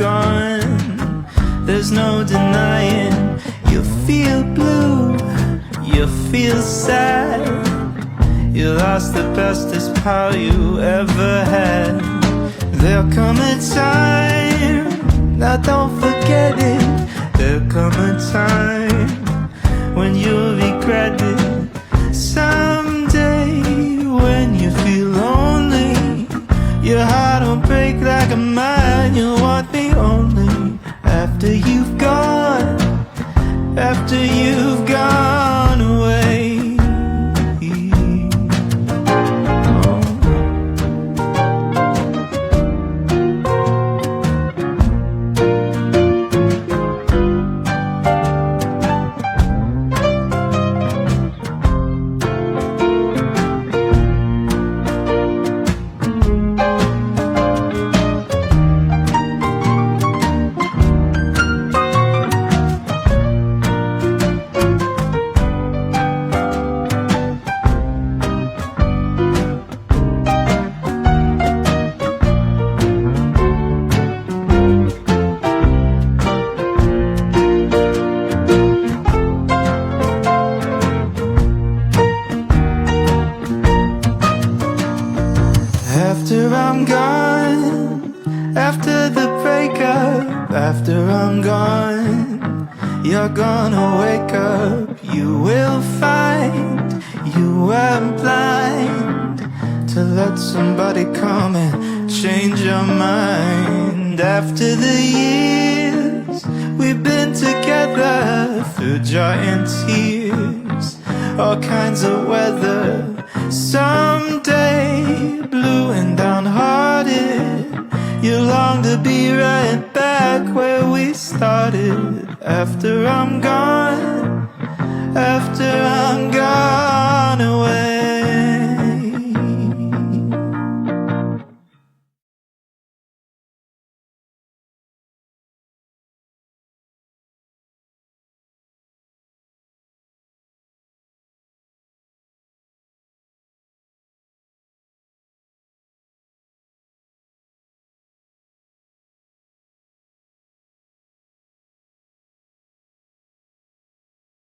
gone, there's no denying. You feel blue, you feel sad. You lost the bestest pal you ever had. There'll come a time, now don't forget it. There'll come a time when you'll regret it. Someday when you feel lonely, your heart will break like a mine. You'll want me only after you've gone, after you've gone away. After I'm gone, after the breakup, after I'm gone, you're gonna wake up. You will find you were blind to let somebody come and change your mind. After the years we've been together, through joy and tears, all kinds of weather. Someday, blue and downhearted, you long to be right back where we started. After I'm gone, after I'm gone.